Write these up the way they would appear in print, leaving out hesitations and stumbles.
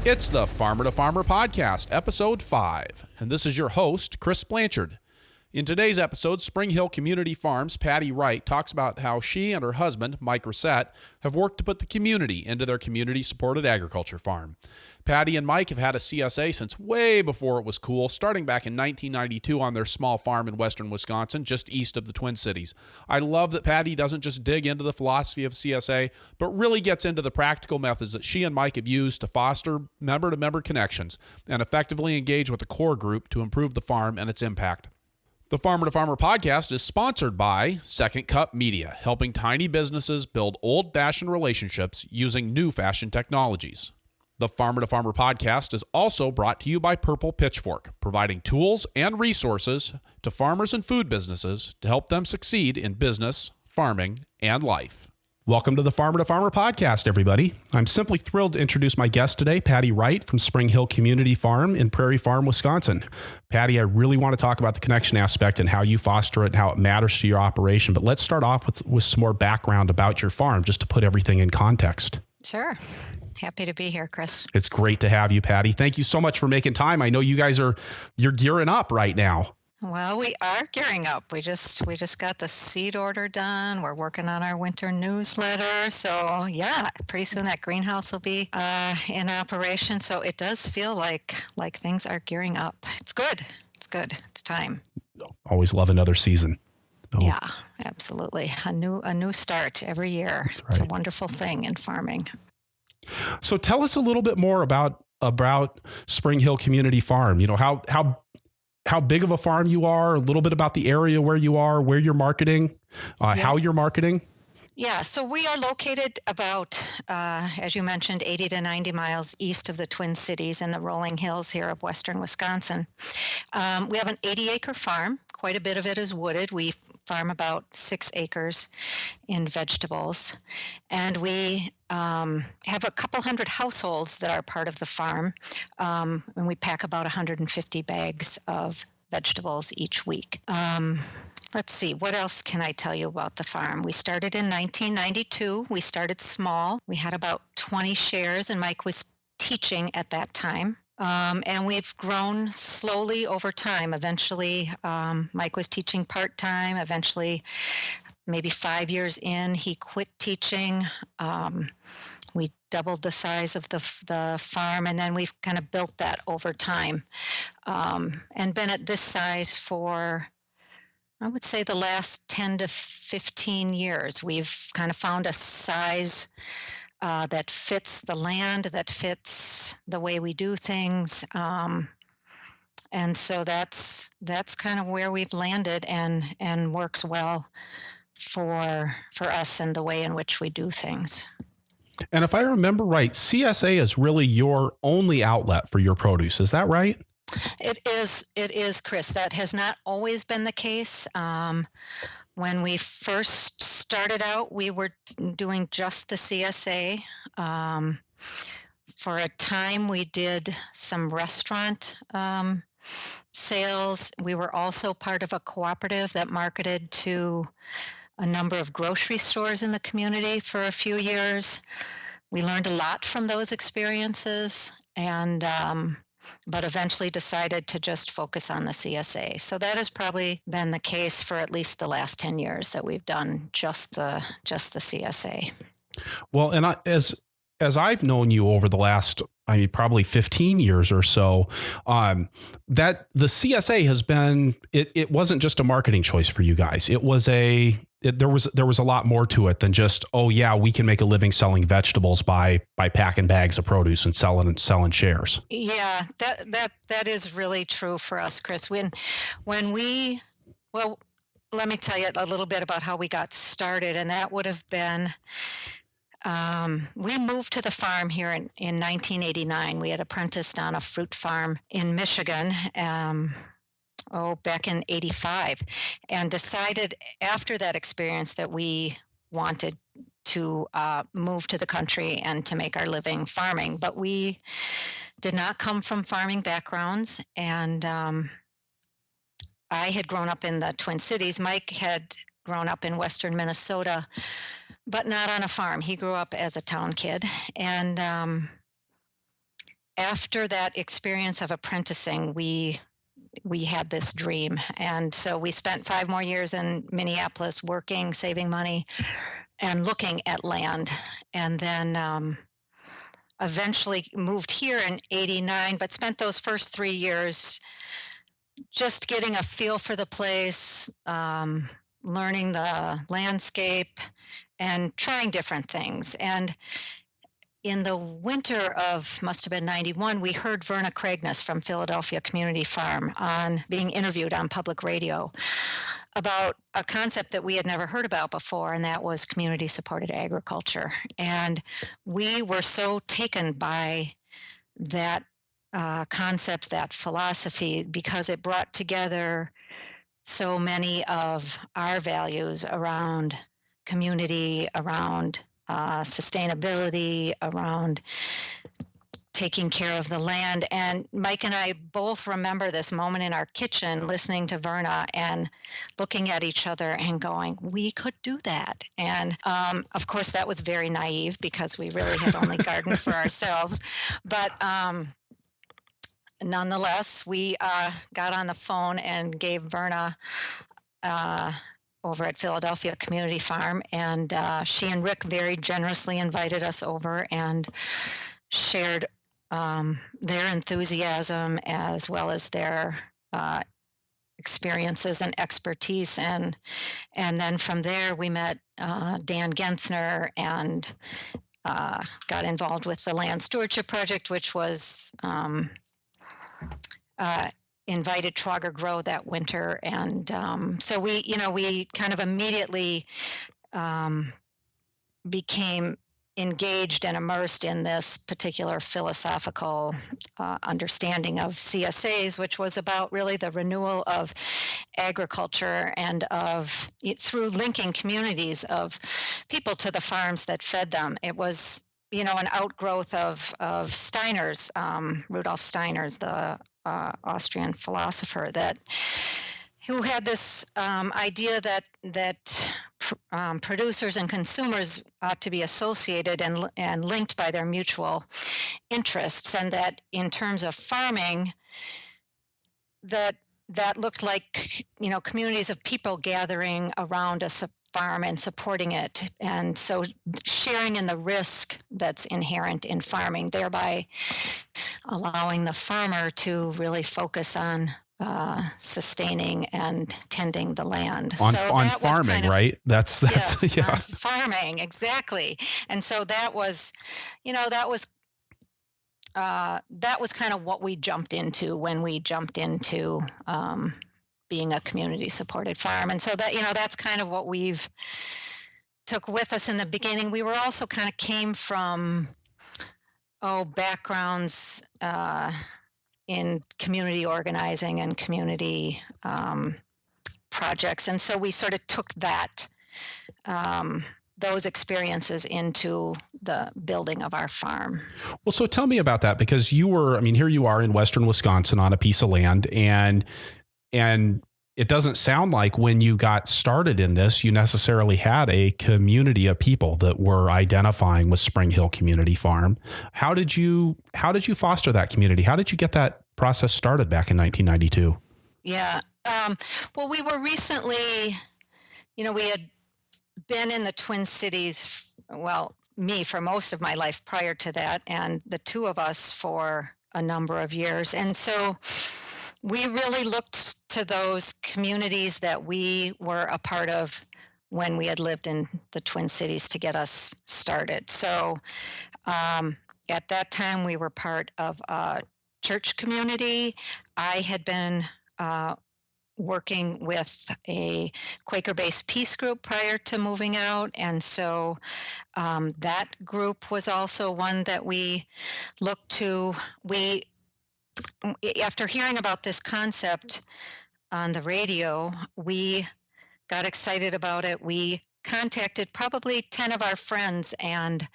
It's the Farmer to Farmer podcast, episode 5, and this is your host, Chris Blanchard. In today's episode, Spring Hill Community Farms' Patty Wright talks about how she and her husband, Mike Racette, have worked to put the community into their community-supported agriculture farm. Patty and Mike have had a CSA since way before it was cool, starting back in 1992 on their small farm in western Wisconsin, just east of the Twin Cities. I love that Patty doesn't just dig into the philosophy of CSA, but really gets into the practical methods that she and Mike have used to foster member-to-member connections and effectively engage with the core group to improve the farm and its impact. The Farmer to Farmer podcast is sponsored by Second Cup Media, helping tiny businesses build old-fashioned relationships using new-fashioned technologies. The Farmer to Farmer podcast is also brought to you by Purple Pitchfork, providing tools and resources to farmers and food businesses to help them succeed in business, farming, and life. Welcome to the Farmer to Farmer podcast, everybody. I'm simply thrilled to introduce my guest today, Patty Wright from Spring Hill Community Farm in Prairie Farm, Wisconsin. Patty, I really want to talk about the connection aspect and how you foster it and how it matters to your operation. But let's start off with some more background about your farm, just to put everything in context. Sure. Happy to be here, Chris. It's great to have you, Patty. Thank you so much for making time. I know you guys you're gearing up right now. Well, we are gearing up. We just got the seed order done. We're working on our winter newsletter. So yeah, pretty soon that greenhouse will be in operation. So it does feel like things are gearing up. It's good. It's good. It's time. Always love another season. Oh. Yeah, absolutely. A new start every year. Right. It's a wonderful thing in farming. So tell us a little bit more about Spring Hill Community Farm. You know, how big of a farm you are, a little bit about the area where you are, where you're marketing, how you're marketing. Yeah, so we are located about, as you mentioned, 80 to 90 miles east of the Twin Cities in the rolling hills here of western Wisconsin. We have an 80-acre farm. Quite a bit of it is wooded. We farm about 6 acres in vegetables. And we have a couple hundred households that are part of the farm. And we pack about 150 bags of vegetables each week. Let's see, what else can I tell you about the farm? We started in 1992. We started small. We had about 20 shares, and Mike was teaching at that time. And we've grown slowly over time. Eventually, Mike was teaching part-time. Eventually, maybe 5 years in, he quit teaching. We doubled the size of the farm, and then we've kind of built that over time. And been at this size for, I would say, the last 10 to 15 years. We've kind of found a size that fits the land, that fits the way we do things. And so that's kind of where we've landed and works well for us and the way in which we do things. And if I remember right, CSA is really your only outlet for your produce. Is that right? It is, Chris. That has not always been the case. When we first started out, we were doing just the CSA. For a time, we did some restaurant sales. We were also part of a cooperative that marketed to a number of grocery stores in the community for a few years. We learned a lot from those experiences, and but eventually decided to just focus on the CSA. So that has probably been the case for at least the last 10 years that we've done just the CSA. Well, and as I've known you over the last, probably 15 years or so, that the CSA has been, it wasn't just a marketing choice for you guys. It was there was a lot more to it than just, oh yeah, we can make a living selling vegetables by packing bags of produce and selling shares. Yeah, that is really true for us, Chris. When we, well, let me tell you a little bit about how we got started, and that would have been, we moved to the farm here in 1989. We had apprenticed on a fruit farm in Michigan, back in 85, and decided after that experience that we wanted to move to the country and to make our living farming. But we did not come from farming backgrounds, and I had grown up in the Twin Cities. Mike had grown up in western Minnesota, but not on a farm. He grew up as a town kid, and after that experience of apprenticing, we had this dream, and so we spent 5 more years in Minneapolis working, saving money, and looking at land, and then eventually moved here in '89, but spent those first 3 years just getting a feel for the place, learning the landscape, and trying different things. And in the winter of must have been '91, we heard Verna Craigness from Philadelphia Community Farm on being interviewed on public radio about a concept that we had never heard about before, and that was community supported agriculture. And we were so taken by that concept, that philosophy, because it brought together so many of our values around community, around sustainability, around taking care of the land. And Mike and I both remember this moment in our kitchen listening to Verna and looking at each other and going, we could do that. And of course, that was very naive because we really had only gardened for ourselves. But nonetheless, we got on the phone and gave Verna over at Philadelphia Community Farm, and she and Rick very generously invited us over and shared their enthusiasm as well as their experiences and expertise. And then from there, we met Dan Genthner and got involved with the Land Stewardship Project, which was invited Trauger Grow that winter. And so we kind of immediately became engaged and immersed in this particular philosophical understanding of CSAs, which was about really the renewal of agriculture and of through linking communities of people to the farms that fed them. It was, an outgrowth of Steiner's, Rudolf Steiner's, the Austrian philosopher, who had this idea that producers and consumers ought to be associated and linked by their mutual interests, and that in terms of farming, that looked like communities of people gathering around a farm and supporting it, and so sharing in the risk that's inherent in farming, thereby allowing the farmer to really focus on sustaining and tending the land. On farming, right? That's yes, yeah. On farming, exactly. And so that was kind of what we jumped into when we jumped into being a community supported farm. And so that's kind of what we've took with us in the beginning. We were also kind of came from backgrounds in community organizing and community projects. And so we sort of took those experiences into the building of our farm. Well, so tell me about that, because here you are in Western Wisconsin on a piece of land, and it doesn't sound like when you got started in this, you necessarily had a community of people that were identifying with Spring Hill Community Farm. How did you foster that community? How did you get that process started back in 1992? Yeah. Well, we were recently, we had been in the Twin Cities, well, me for most of my life prior to that, and the two of us for a number of years. And so we really looked to those communities that we were a part of when we had lived in the Twin Cities to get us started. So at that time, we were part of a church community. I had been working with a Quaker-based peace group prior to moving out, and so that group was also one that we looked to. After hearing about this concept on the radio, we got excited about it. We contacted probably 10 of our friends and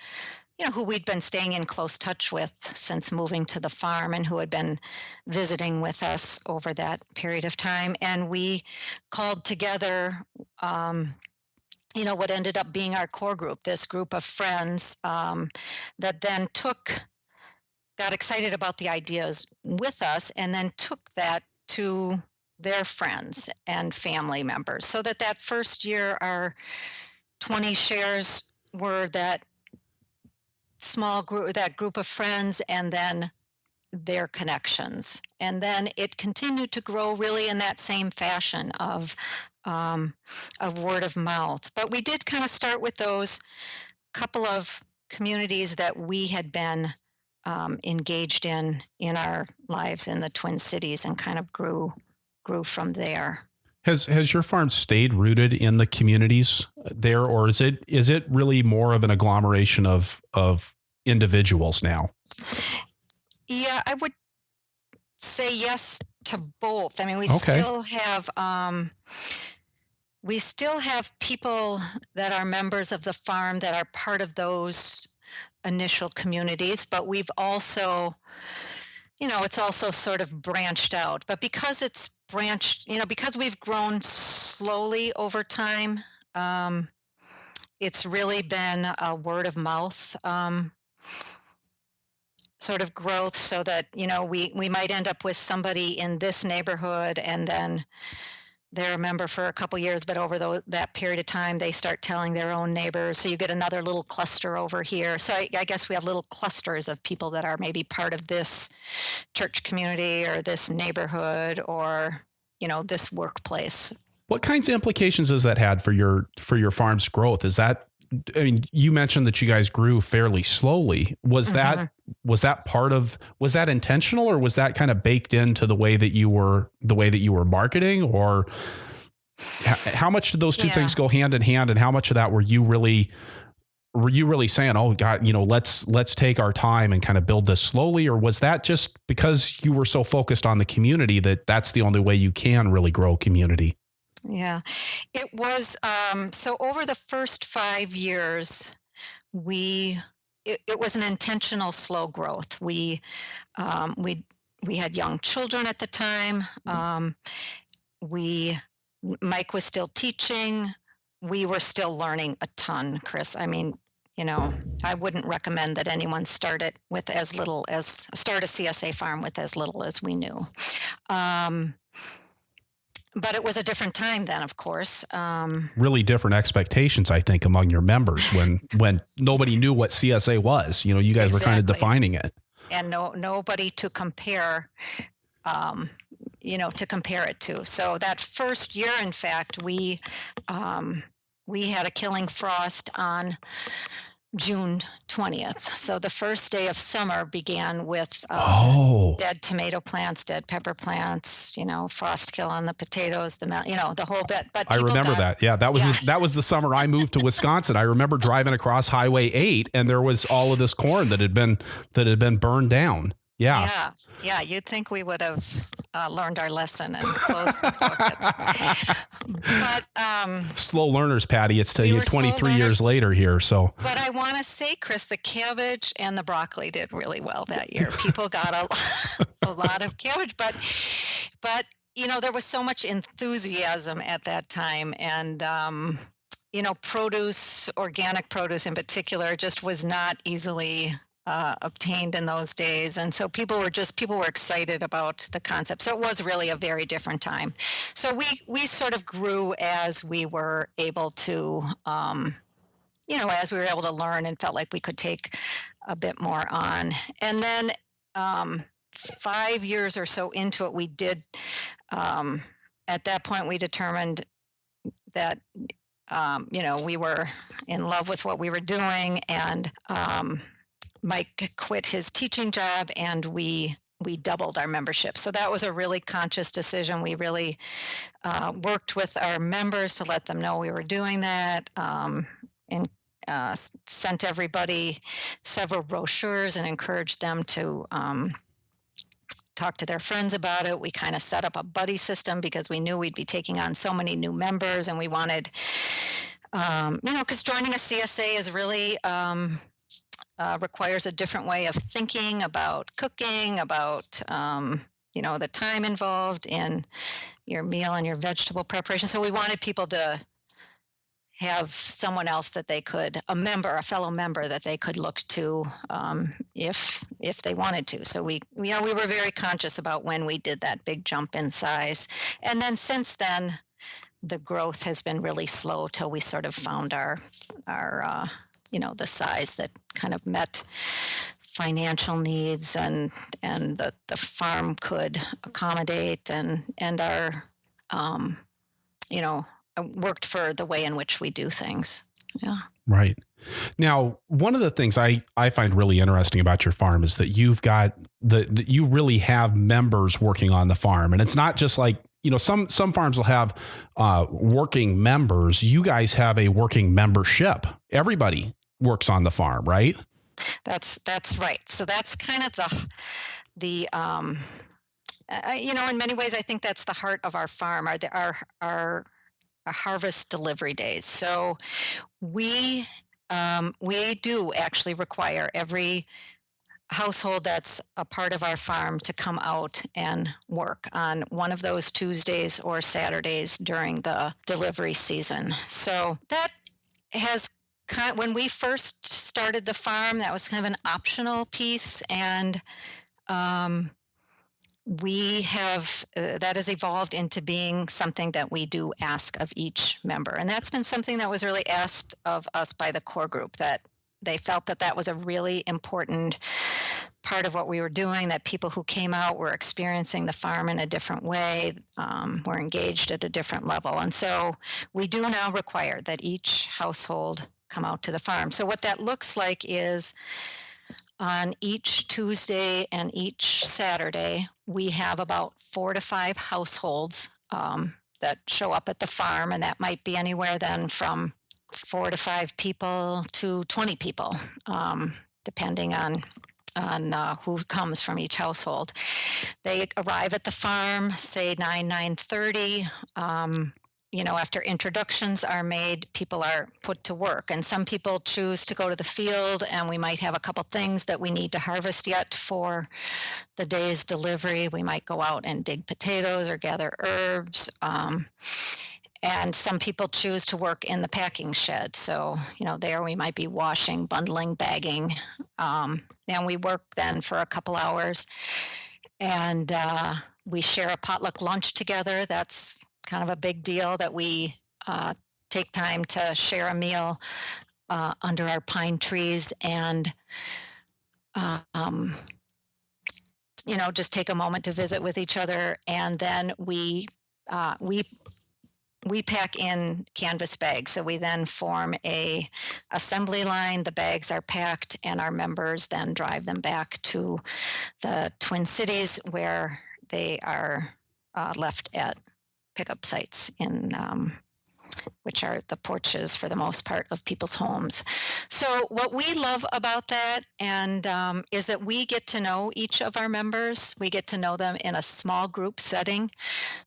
who we'd been staying in close touch with since moving to the farm and who had been visiting with us over that period of time. And we called together, what ended up being our core group, this group of friends that then took got excited about the ideas with us and then took that to their friends and family members, so that first year our 20 shares were that small group, that group of friends, and then their connections. And then it continued to grow really in that same fashion of word of mouth. But we did kind of start with those couple of communities that we had been engaged in our lives in the Twin Cities, and kind of grew from there. Has your farm stayed rooted in the communities there, or is it really more of an agglomeration of individuals now? Yeah, I would say yes to both. I mean, we still have people that are members of the farm that are part of those initial communities, but we've also, it's also sort of branched out. But because it's branched, because we've grown slowly over time, it's really been a word of mouth sort of growth, so that, we might end up with somebody in this neighborhood, and then they're a member for a couple years, but over that period of time, they start telling their own neighbors. So you get another little cluster over here. So I guess we have little clusters of people that are maybe part of this church community or this neighborhood or, this workplace. What kinds of implications has that had for your farm's growth? You mentioned that you guys grew fairly slowly. Was that intentional, or was that kind of baked into the way that you were marketing, or how much did those two things go hand in hand, and how much of that were you really saying, oh God, let's take our time and kind of build this slowly? Or was that just because you were so focused on the community that's the only way you can really grow community? Yeah, it was. So over the first 5 years, it was an intentional slow growth. We had young children at the time. Mike was still teaching. We were still learning a ton, Chris. I mean, I wouldn't recommend that anyone start a CSA farm with as little as we knew. But it was a different time then, of course. Really different expectations, I think, among your members when nobody knew what CSA was. You guys were kind of defining it, and nobody to compare, it to. So that first year, in fact, we had a killing frost on June 20th. So the first day of summer began with dead tomato plants, dead pepper plants, frost kill on the potatoes, the whole bit. But I remember that. Yeah, that was the summer I moved to Wisconsin. I remember driving across Highway 8, and there was all of this corn that had been burned down. Yeah. Yeah, you'd think we would have learned our lesson and closed the book. But slow learners, Patty. It's 23 years later here. So, but I want to say, Chris, the cabbage and the broccoli did really well that year. People got a lot of cabbage, but there was so much enthusiasm at that time, and produce, organic produce in particular, just was not easily obtained in those days, and so people were excited about the concept. So it was really a very different time. So we sort of grew as we were able to, as we were able to learn and felt like we could take a bit more on. And then 5 years or so into it, we did. At that point, we determined that we were in love with what we were doing, and Mike quit his teaching job, and we doubled our membership. So that was a really conscious decision. We really worked with our members to let them know we were doing that, and sent everybody several brochures and encouraged them to talk to their friends about it. We kind of set up a buddy system because we knew we'd be taking on so many new members, and we wanted, because joining a CSA is really requires a different way of thinking about cooking, about the time involved in your meal and your vegetable preparation. So we wanted people to have someone else that they could, a fellow member that they could look to if they wanted to. So we were very conscious about when we did that big jump in size, and then since then, the growth has been really slow till we sort of found our the size that kind of met financial needs and the farm could accommodate and our worked for the way in which we do things. Yeah. Right. Now, one of the things I find really interesting about your farm is that you've got you really have members working on the farm, and it's not just like, some farms will have working members. You guys have a working membership. Everybody works on the farm, right? That's right. So that's kind of the in many ways, I think that's the heart of our farm, our harvest delivery days. So we do actually require every household that's a part of our farm to come out and work on one of those Tuesdays or Saturdays during the delivery season. So that has when we first started the farm, that was kind of an optional piece, and we have that has evolved into being something that we do ask of each member, and that's been something that was really asked of us by the core group, that they felt that was a really important part of what we were doing, that people who came out were experiencing the farm in a different way, were engaged at a different level. And so we do now require that each household come out to the farm. So what that looks like is on each Tuesday and each Saturday, we have about 4 to 5 households that show up at the farm, and that might be anywhere then from 4 to 5 people to 20 people, depending on who comes from each household. They arrive at the farm, say 9:30. After introductions are made, people are put to work, and some people choose to go to the field, and we might have a couple things that we need to harvest yet for the day's delivery. We might go out and dig potatoes or gather herbs. And some people choose to work in the packing shed. So, there we might be washing, bundling, bagging. And we work then for a couple hours. And we share a potluck lunch together. That's kind of a big deal, that we take time to share a meal under our pine trees and, just take a moment to visit with each other. And then we pack in canvas bags. So we then form a assembly line. The bags are packed, and our members then drive them back to the Twin Cities, where they are left at pickup sites which are the porches for the most part of people's homes. So what we love about that and is that we get to know each of our members. We get to know them in a small group setting,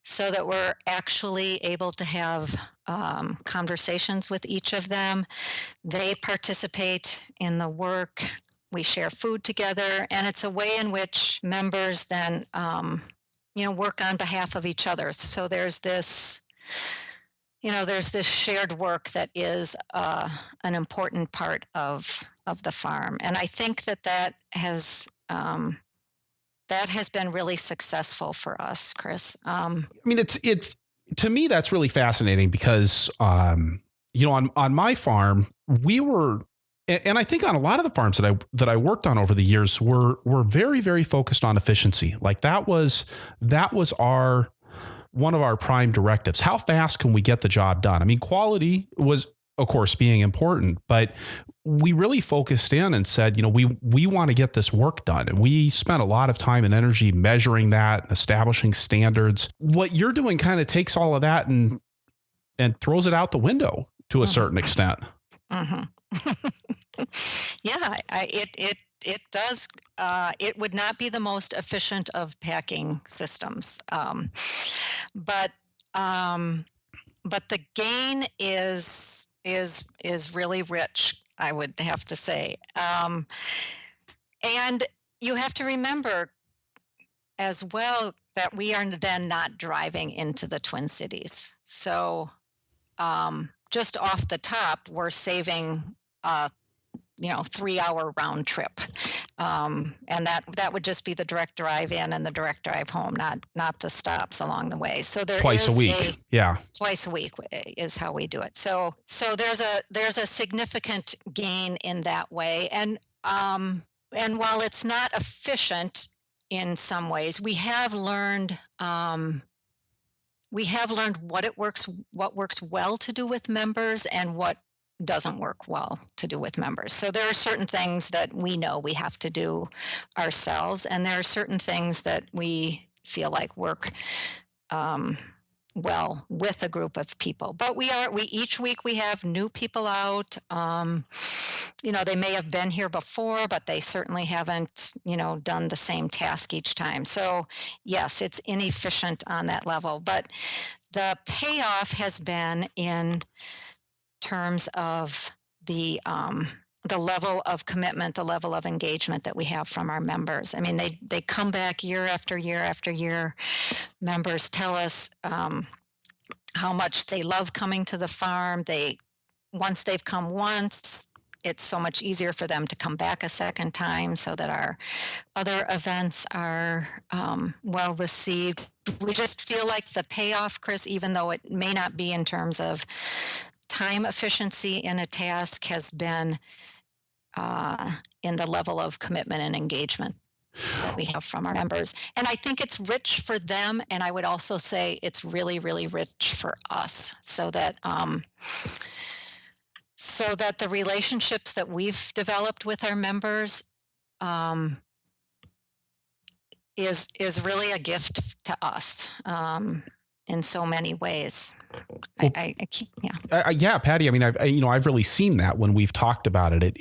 so that we're actually able to have conversations with each of them. They participate in the work. We share food together, and it's a way in which members then work on behalf of each other. So there's this shared work that is an important part of the farm, and I think that has been really successful for us, Chris. It's to me, that's really fascinating because on my farm we were, and I think on a lot of the farms that I worked on over the years, were very, very focused on efficiency. Like that was one of our prime directives. How fast can we get the job done? I mean, quality was, of course, being important, but we really focused in and said, we want to get this work done. And we spent a lot of time and energy measuring that, establishing standards. What you're doing kind of takes all of that and throws it out the window to a certain extent. Mm-hmm. Yeah, it does. It would not be the most efficient of packing systems, but the gain is really rich, I would have to say. And you have to remember as well that we are then not driving into the Twin Cities. So just off the top, we're saving 3-hour round trip, and that would just be the direct drive in and the direct drive home, not the stops along the way. So there Twice a week. Yeah. Twice a week is how we do it. So there's a significant gain in that way, and while it's not efficient in some ways, we have learned what works well to do with members and what doesn't work well to do with members. So there are certain things that we know we have to do ourselves, and there are certain things that we feel like work well with a group of people. But we each week we have new people out. They may have been here before, but they certainly haven't, done the same task each time. So yes, it's inefficient on that level, but the payoff has been in terms of the level of commitment, the level of engagement that we have from our members. I mean, they come back year after year after year. Members tell us how much they love coming to the farm. Once they've come once, it's so much easier for them to come back a second time, so that our other events are well received. We just feel like the payoff, Chris, even though it may not be in terms of time efficiency in a task, has been in the level of commitment and engagement that we have from our members. And I think it's rich for them, and I would also say it's really, really rich for us, so that the relationships that we've developed with our members is really a gift to us in so many ways. Yeah, Patty. I mean, I've really seen that when we've talked about it.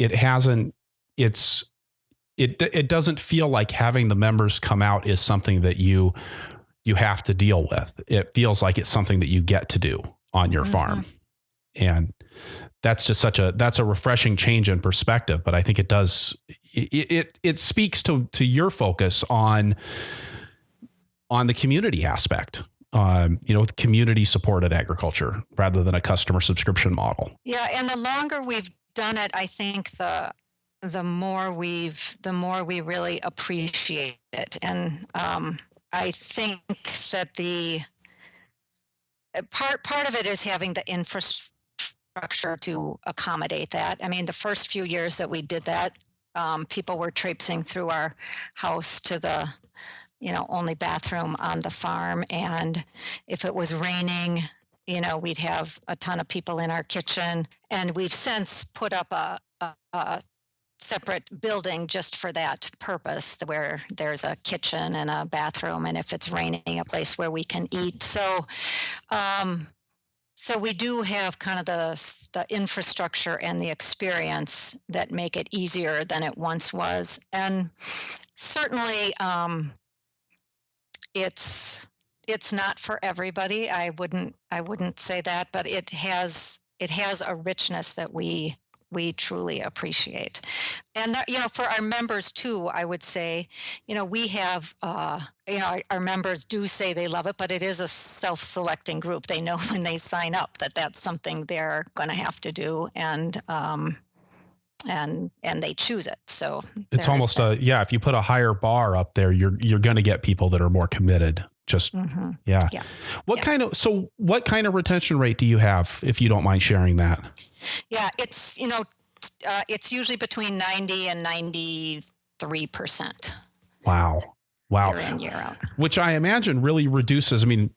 It doesn't feel like having the members come out is something that you have to deal with. It feels like it's something that you get to do on your farm, and that's just that's a refreshing change in perspective. But I think it speaks to your focus on the community aspect. Community supported agriculture rather than a customer subscription model. Yeah, and the longer we've done it, I think the more we really appreciate it. And I think that the part of it is having the infrastructure to accommodate that. I mean, the first few years that we did that, people were traipsing through our house to the only bathroom on the farm. And if it was raining, we'd have a ton of people in our kitchen. And we've since put up a separate building just for that purpose, where there's a kitchen and a bathroom, and if it's raining, a place where we can eat. So we do have kind of the infrastructure and the experience that make it easier than it once was. And certainly, it's not for everybody. I wouldn't say that, but it has a richness that we truly appreciate. And that, for our members too, I would say, we have, our members do say they love it, but it is a self-selecting group. They know when they sign up that that's something they're going to have to do, and they choose it. So it's almost if you put a higher bar up there, you're going to get people that are more committed. Just yeah. What kind of retention rate do you have, if you don't mind sharing that? Yeah, it's it's usually between 90 and 93%. Wow. Year in, year out. Which I imagine really reduces. I mean,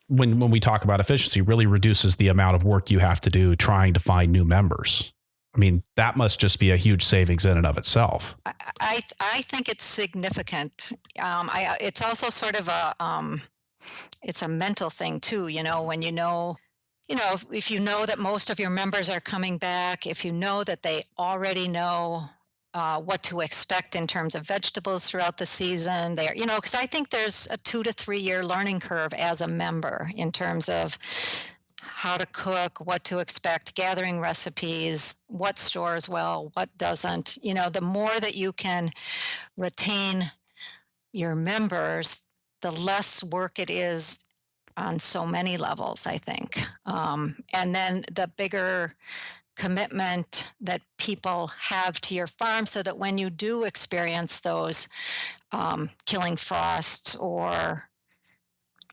when we talk about efficiency, really reduces the amount of work you have to do trying to find new members. I mean, that must just be a huge savings in and of itself. I think it's significant. It's also sort of it's a mental thing too. When if you know that most of your members are coming back, if you know that they already know what to expect in terms of vegetables throughout the season, because I think there's a 2 to 3 year learning curve as a member in terms of how to cook, what to expect, gathering recipes, what stores well, what doesn't. The more that you can retain your members, the less work it is on so many levels, I think. And then the bigger commitment that people have to your farm, so that when you do experience those killing frosts, or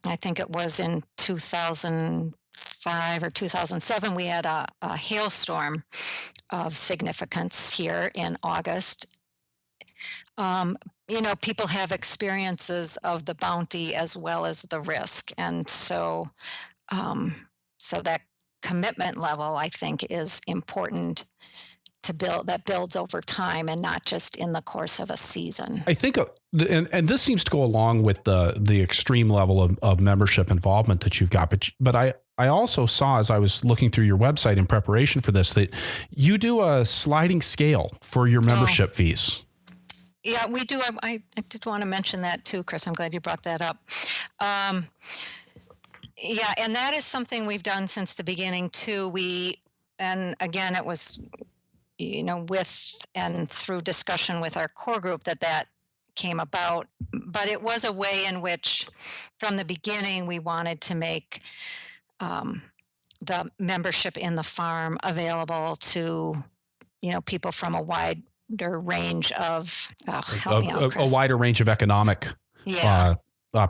I think it was in 2005 or 2007, we had a hailstorm of significance here in August. People have experiences of the bounty as well as the risk. And so that commitment level, I think, is important to build, that builds over time and not just in the course of a season. I think, and this seems to go along with the extreme level of membership involvement that you've got. But I also saw, as I was looking through your website in preparation for this, that you do a sliding scale for your membership fees. Yeah, we do. I did want to mention that too, Chris. I'm glad you brought that up. Yeah, and that is something we've done since the beginning too. And again, it was, with and through discussion with our core group that came about. But it was a way in which, from the beginning, we wanted to make the membership in the farm available to, people from a wider range of, help me out, Chris. A wider range of economic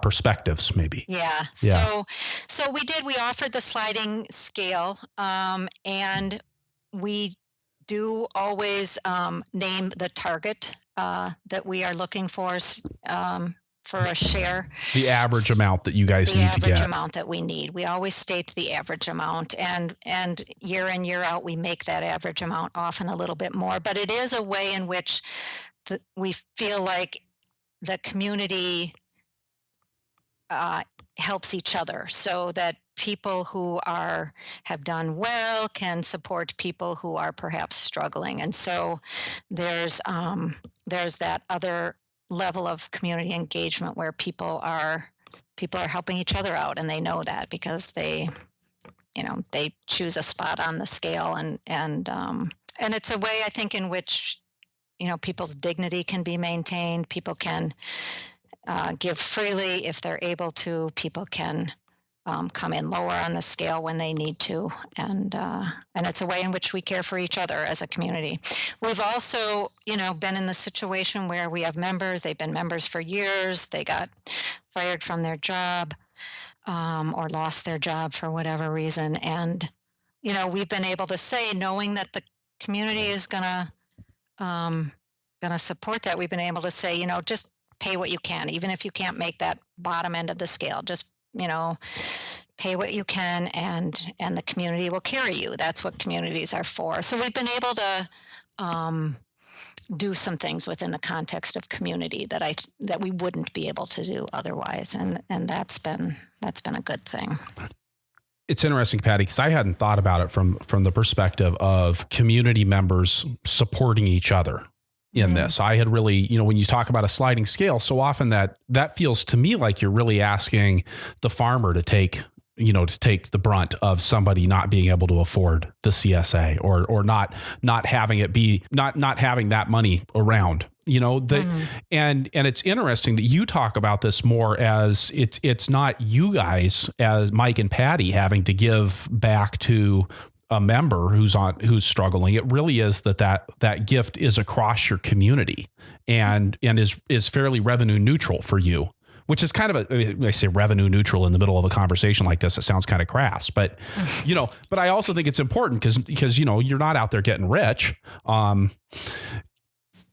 perspectives, maybe. Yeah. So we offered the sliding scale, and we do always name the target that we are looking for a share. The average amount that you guys need to get. The average amount that we need. We always state the average amount, and year in, year out, we make that average amount often a little bit more. But it is a way in which we feel like the community helps each other, so that people who have done well can support people who are perhaps struggling. And so there's that other level of community engagement where people are helping each other out, and they know that because they choose a spot on the scale, and it's a way, I think, in which people's dignity can be maintained. People can give freely if they're able to. People can come in lower on the scale when they need to, and it's a way in which we care for each other as a community. We've also, been in the situation where we have members. They've been members for years. They got fired from their job, or lost their job for whatever reason, and we've been able to say, knowing that the community is gonna support that, we've been able to say, just pay what you can, even if you can't make that bottom end of the scale. Just pay what you can, and the community will carry you. That's what communities are for. So we've been able to do some things within the context of community that we wouldn't be able to do otherwise, and that's been a good thing. It's interesting, Patty, because I hadn't thought about it from the perspective of community members supporting each other in this. I had really, when you talk about a sliding scale, so often that feels to me like you're really asking the farmer to take the brunt of somebody not being able to afford the CSA, or not having it be not having that money around. And it's interesting that you talk about this more as it's not you guys as Mike and Patty having to give back to a member who's struggling. It really is that gift is across your community and is fairly revenue neutral for you, which is kind of I say revenue neutral in the middle of a conversation like this. It sounds kind of crass, but but I also think it's important because you're not out there getting rich.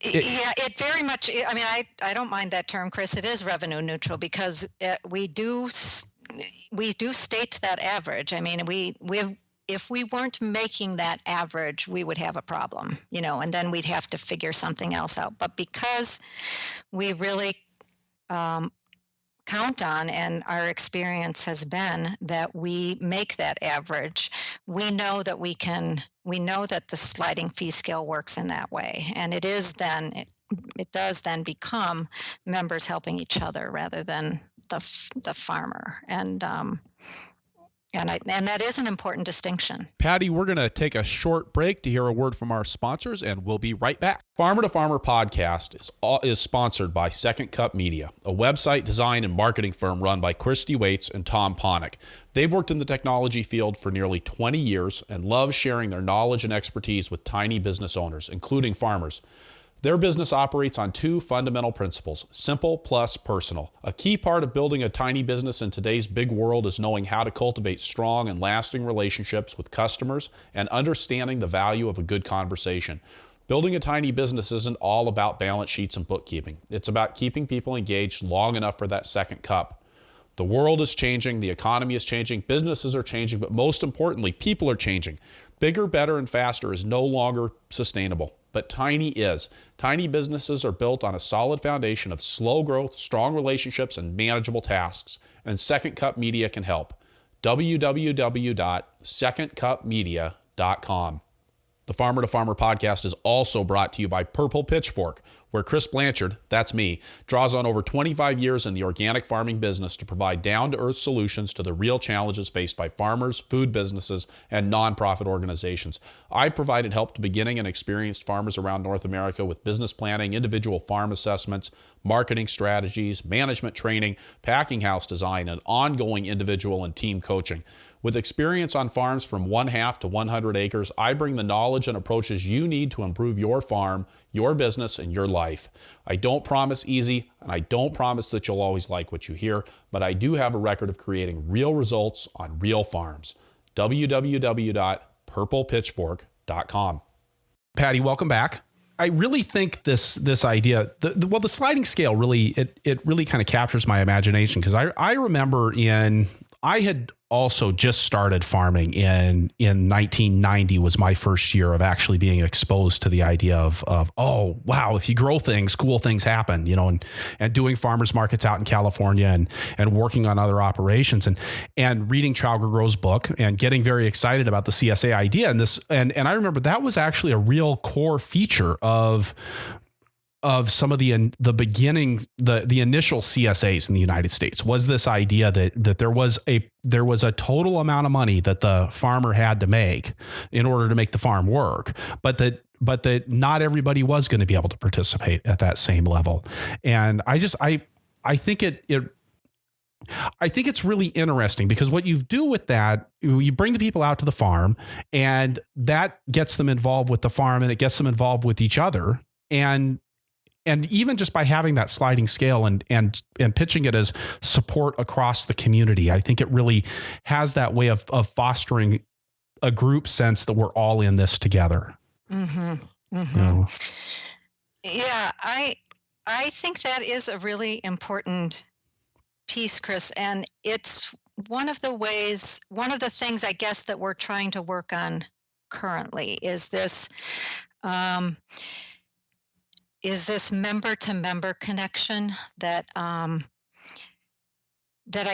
It very much, I don't mind that term, Chris. It is revenue neutral because we do state that average. If we weren't making that average, we would have a problem, and then we'd have to figure something else out. But because we really count on, and our experience has been that we make that average, we know that the sliding fee scale works in that way. And it does then become members helping each other rather than the farmer. And And that is an important distinction. Patty, we're going to take a short break to hear a word from our sponsors, and we'll be right back. Farmer to Farmer podcast is sponsored by Second Cup Media, a website design and marketing firm run by Christy Waits and Tom Ponick. They've worked in the technology field for nearly 20 years and love sharing their knowledge and expertise with tiny business owners, including farmers. Their business operates on two fundamental principles: simple plus personal. A key part of building a tiny business in today's big world is knowing how to cultivate strong and lasting relationships with customers and understanding the value of a good conversation. Building a tiny business isn't all about balance sheets and bookkeeping. It's about keeping people engaged long enough for that second cup. The world is changing, the economy is changing, businesses are changing, but most importantly, people are changing. Bigger, better, and faster is no longer sustainable, but tiny is. Tiny businesses are built on a solid foundation of slow growth, strong relationships, and manageable tasks, and Second Cup Media can help. www.secondcupmedia.com. The Farmer to Farmer podcast is also brought to you by Purple Pitchfork, where Chris Blanchard, that's me, draws on over 25 years in the organic farming business to provide down-to-earth solutions to the real challenges faced by farmers, food businesses, and nonprofit organizations. I've provided help to beginning and experienced farmers around North America with business planning, individual farm assessments, marketing strategies, management training, packing house design, and ongoing individual and team coaching. With experience on farms from 1/2 to 100 acres, I bring the knowledge and approaches you need to improve your farm, your business, and your life. I don't promise easy, and I don't promise that you'll always like what you hear, but I do have a record of creating real results on real farms. www.purplepitchfork.com. Patty, welcome back. I really think this idea, the sliding scale really, it really kind of captures my imagination, because I remember I had also just started farming in 1990 was my first year of actually being exposed to the idea of oh wow, if you grow things, cool things happen, and doing farmers markets out in California and working on other operations and reading Trauger Grove's book and getting very excited about the CSA idea and I remember that was actually a real core feature of some of the initial CSAs in the United States, was this idea that there was a total amount of money that the farmer had to make in order to make the farm work, but that not everybody was going to be able to participate at that same level. And I think it's really interesting, because what you do with that, you bring the people out to the farm, and that gets them involved with the farm, and it gets them involved with each other. And even just by having that sliding scale and pitching it as support across the community, I think it really has that way of fostering a group sense that we're all in this together. Mm-hmm. Mm-hmm. Yeah, I think that is a really important piece, Chris, and it's one of the things I guess that we're trying to work on currently is this member-to-member connection that I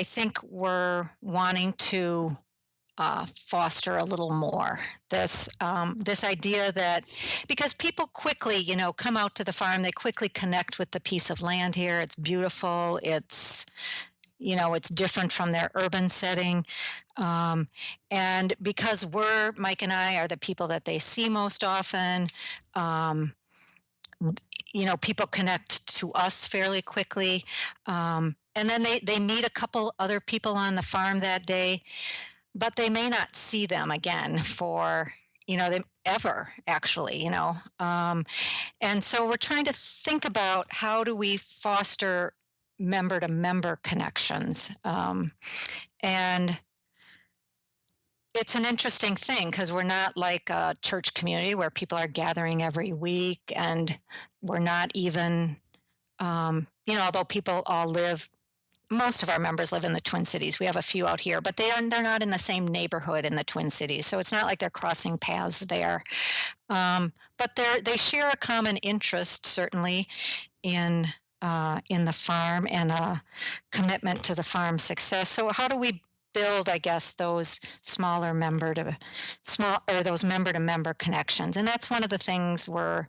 think we're wanting to foster a little more. This idea that, because people quickly, come out to the farm, they quickly connect with the piece of land here. It's beautiful. It's different from their urban setting. And because Mike and I are the people that they see most often, people connect to us fairly quickly. And then they meet a couple other people on the farm that day, but they may not see them again for, them ever, actually, And so we're trying to think about how do we foster member-to-member connections. And it's an interesting thing, because we're not like a church community where people are gathering every week, and we're not even, although people all most of our members live in the Twin Cities. We have a few out here, but they're not in the same neighborhood in the Twin Cities, so it's not like they're crossing paths there. But they share a common interest, certainly, in the farm and a commitment to the farm success. So how do we build, I guess, those those member to member connections. And that's one of the things we're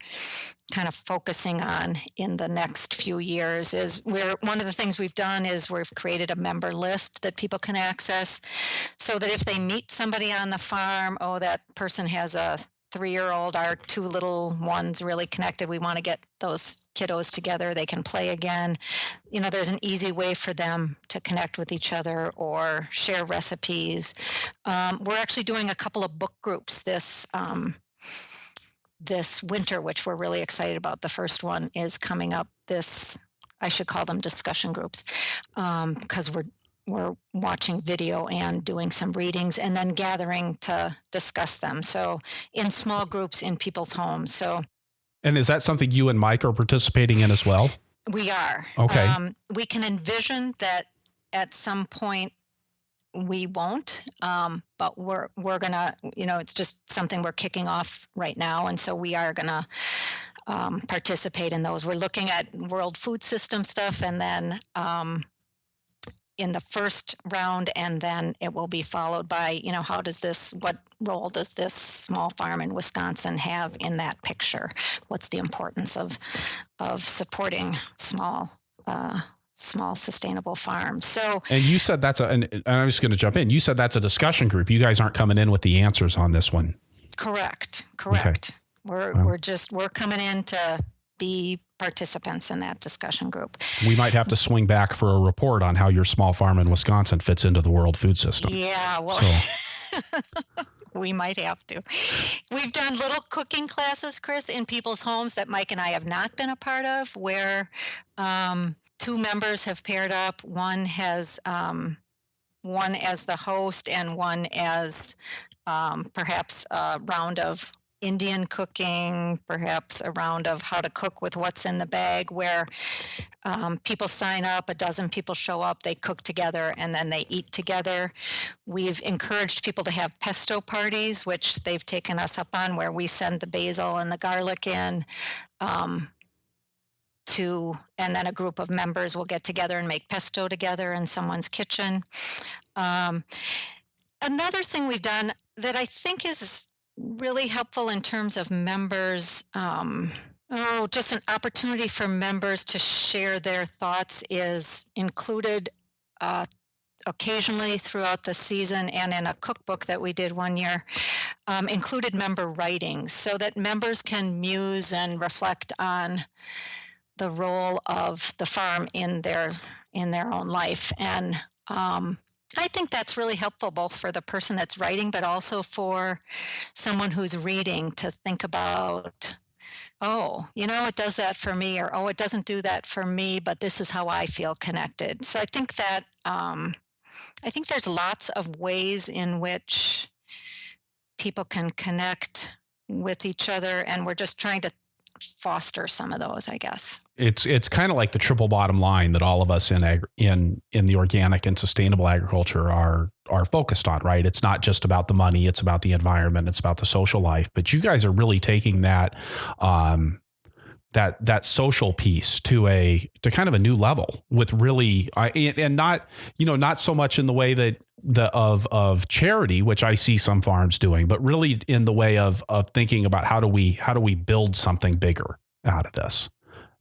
kind of focusing on in the next few years. One of the things we've done is we've created a member list that people can access, so that if they meet somebody on the farm, that person has a 3-year-old, our 2 little ones really connected, we want to get those kiddos together, they can play again. There's an easy way for them to connect with each other or share recipes. We're actually doing a couple of book groups this winter, which we're really excited about. The first one is coming up I should call them discussion groups, because we're watching video and doing some readings and then gathering to discuss them. So in small groups in people's homes. And is that something you and Mike are participating in as well? We are. Okay. We can envision that at some point we won't, but we're gonna, it's just something we're kicking off right now. And so we are gonna participate in those. We're looking at World Food System stuff, and then in the first round, and then it will be followed by, what role does this small farm in Wisconsin have in that picture? What's the importance of supporting small sustainable farms? So, and you said and I'm just going to jump in. You said that's a discussion group. You guys aren't coming in with the answers on this one. Correct. Okay. We're coming in to be participants in that discussion group. We might have to swing back for a report on how your small farm in Wisconsin fits into the world food system. Yeah, well, we might have to. We've done little cooking classes, Chris, in people's homes that Mike and I have not been a part of, where 2 members have paired up. One has one as the host and one as perhaps a round of Indian cooking, perhaps a round of how to cook with what's in the bag, where people sign up, a dozen people show up, they cook together, and then they eat together. We've encouraged people to have pesto parties, which they've taken us up on, where we send the basil and the garlic in, and then a group of members will get together and make pesto together in someone's kitchen. Another thing we've done that I think is really helpful in terms of members, just an opportunity for members to share their thoughts, is included occasionally throughout the season, and in a cookbook that we did one year, included member writings, so that members can muse and reflect on the role of the farm in their own life. And I think that's really helpful, both for the person that's writing, but also for someone who's reading, to think about, it does that for me, or, it doesn't do that for me, but this is how I feel connected. So I think that, I think there's lots of ways in which people can connect with each other, and we're just trying to foster some of those, I guess. It's kind of like the triple bottom line that all of us in the organic and sustainable agriculture are focused on, right? It's not just about the money, it's about the environment, it's about the social life. But you guys are really taking that that social piece to kind of a new level, with really and not so much in the way that of charity, which I see some farms doing, but really in the way of thinking about how do we build something bigger out of this.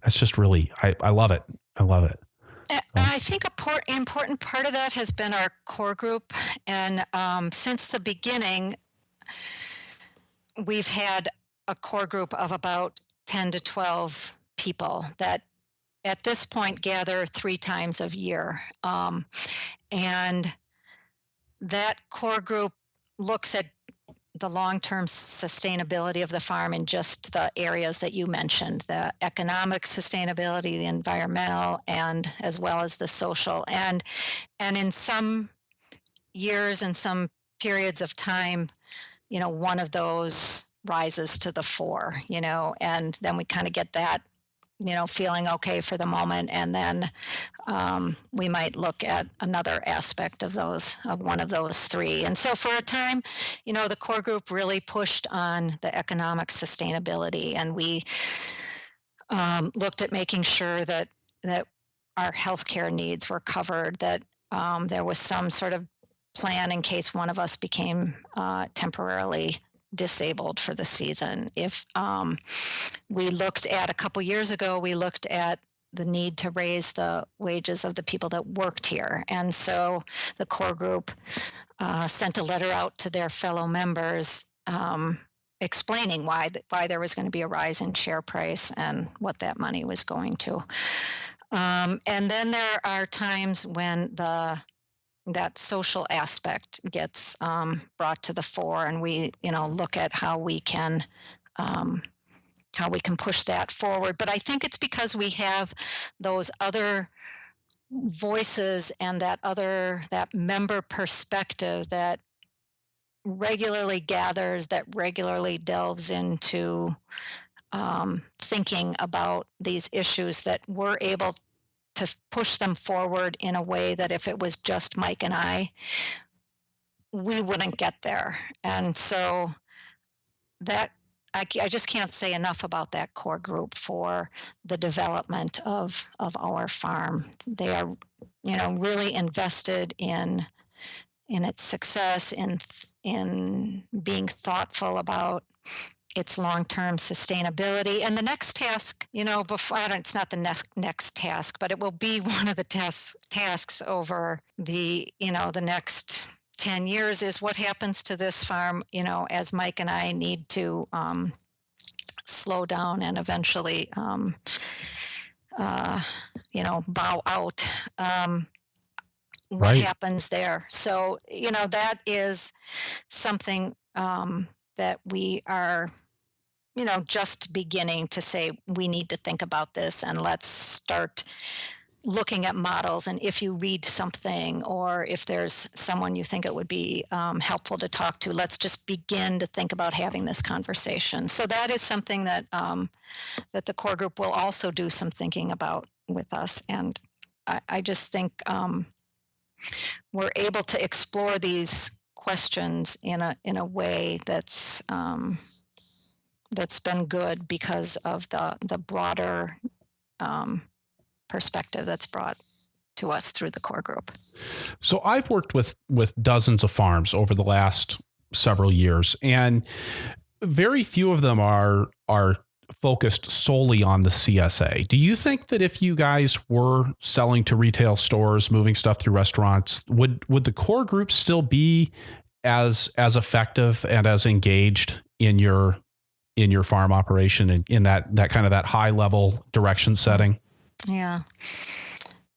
That's just really, I love it. I love it. I think an important part of that has been our core group. And since the beginning, we've had a core group of about 10 to 12 people that at this point gather 3 times a year. And that core group looks at the long-term sustainability of the farm in just the areas that you mentioned, the economic sustainability, the environmental, and as well as the social. And in some years and some periods of time, one of those rises to the fore, and then we kind of get that, feeling okay for the moment. And then we might look at another aspect of one of those 3. And so for a time, the core group really pushed on the economic sustainability, and we looked at making sure that our healthcare needs were covered, that there was some sort of plan in case one of us became temporarily disabled for the season. If we looked at a couple years ago, we looked at the need to raise the wages of the people that worked here. And so the core group sent a letter out to their fellow members explaining why there was going to be a rise in share price and what that money was going to. And then there are times when that social aspect gets brought to the fore, and we look at how we can push that forward. But I think it's because we have those other voices and that member perspective that regularly gathers, that regularly delves into thinking about these issues, that we're able to push them forward in a way that if it was just Mike and I, we wouldn't get there. And so that I just can't say enough about that core group for the development of our farm. They are, really invested in its success, in being thoughtful about its long-term sustainability. And the next task, it's not the next task, but it will be one of the tasks over the next 10 years is what happens to this farm, as Mike and I need to slow down and eventually, bow out. What Right. happens there? So, that is something that we are, just beginning to say we need to think about this, and let's start looking at models. And if you read something, or if there's someone you think it would be helpful to talk to, let's just begin to think about having this conversation. So that is something that that the core group will also do some thinking about with us. And I just think we're able to explore these questions in a way that's been good because of the broader perspective that's brought to us through the core group. So I've worked with dozens of farms over the last several years, and very few of them are focused solely on the CSA. Do you think that if you guys were selling to retail stores, moving stuff through restaurants, would the core group still be as effective and as engaged in your farm operation and in that kind of that high level direction setting? Yeah.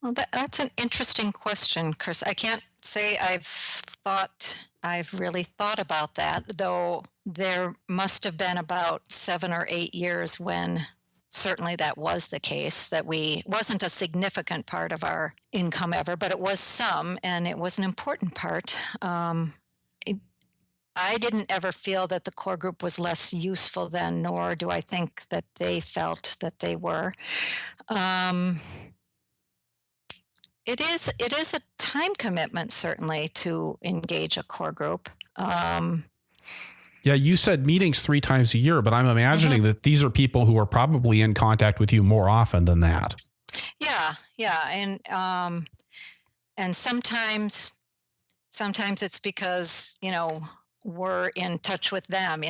Well, that's an interesting question, Chris. I can't say I've really thought about that, though there must have been about 7 or 8 years when certainly that was the case, that wasn't a significant part of our income ever, but it was some, and it was an important part. I didn't ever feel that the core group was less useful then, nor do I think that they felt that they were. It is a time commitment, certainly, to engage a core group. Yeah, you said meetings 3 times a year, but I'm imagining that these are people who are probably in contact with you more often than that. Yeah, and sometimes it's because we're in touch with them.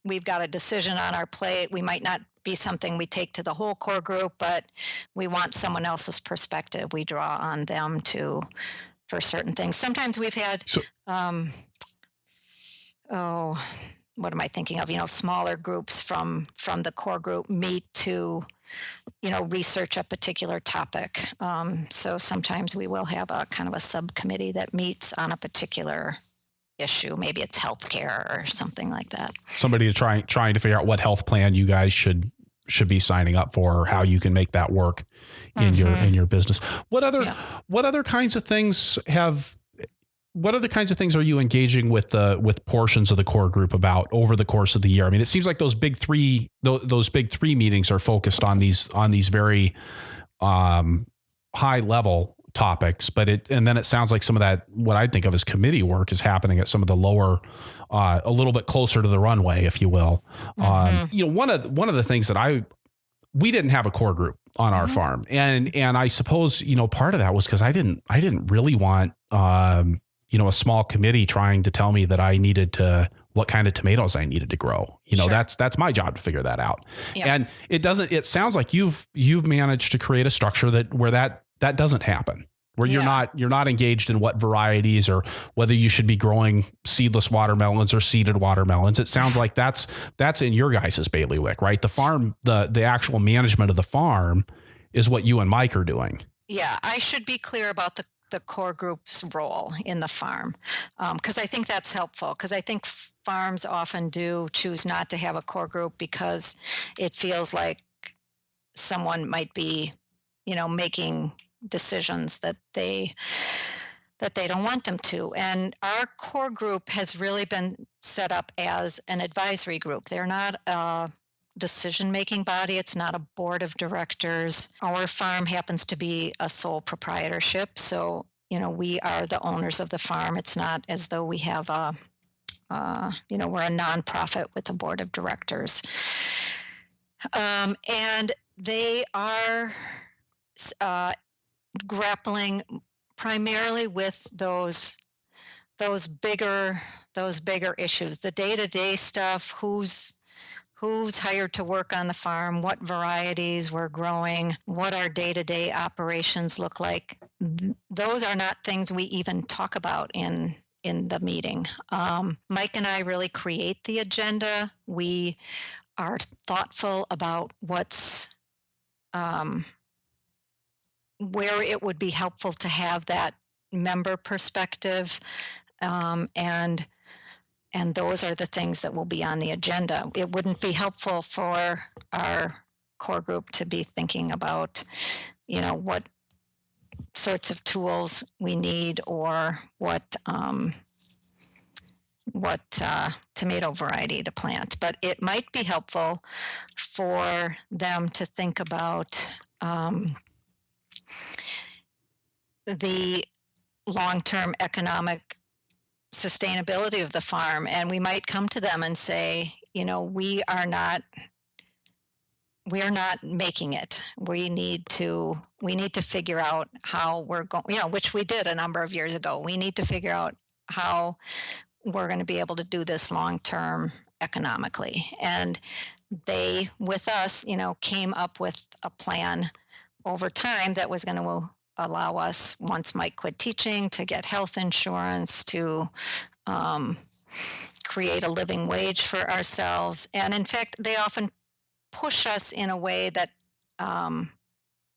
We've got a decision on our plate. We might not be something we take to the whole core group, but we want someone else's perspective. We draw on them for certain things. Sometimes we've had, what am I thinking of? Smaller groups from the core group meet to, research a particular topic. So sometimes we will have a kind of a subcommittee that meets on a particular issue. Maybe it's healthcare or something like that. Somebody trying to figure out what health plan you guys should be signing up for, or how you can make that work in your business. What other kinds of things are you engaging with portions of the core group about over the course of the year? I mean, it seems like those big three meetings are focused on these very high level topics, and then it sounds like some of that, what I think of as committee work, is happening at some of the lower, a little bit closer to the runway, if you will. One of the things that we didn't have a core group on our farm, and I suppose part of that was because I didn't really want a small committee trying to tell me that what kind of tomatoes I needed to grow. Sure. That's my job to figure that out. Yep. And it sounds like you've managed to create a structure where that doesn't happen, where you're not engaged in what varieties or whether you should be growing seedless watermelons or seeded watermelons. It sounds like that's in your guys' bailiwick, right? The farm, the actual management of the farm is what you and Mike are doing. Yeah, I should be clear about the core group's role in the farm, because I think that's helpful, because I think farms often do choose not to have a core group because it feels like someone might be, making decisions that they don't want them to. And our core group has really been set up as an advisory group. They're not a decision-making body. It's not a board of directors. Our farm happens to be a sole proprietorship, so we are the owners of the farm. It's not as though we have we're a nonprofit with a board of directors. And they are grappling primarily with those bigger issues, the day-to-day stuff, who's hired to work on the farm, what varieties we're growing, what our day-to-day operations look like. Those are not things we even talk about in the meeting. Mike and I really create the agenda. We are thoughtful about what's where it would be helpful to have that member perspective, and those are the things that will be on the agenda. It wouldn't be helpful for our core group to be thinking about, what sorts of tools we need or what tomato variety to plant. But it might be helpful for them to think about the long-term economic sustainability of the farm, and we might come to them and say, we are not making it. We need to figure out how we're going, which we did a number of years ago. We need to figure out how we're going to be able to do this long-term economically. And they, with us, came up with a plan over time that was going to allow us, once Mike quit teaching, to get health insurance, to create a living wage for ourselves. And in fact, they often push us in a way that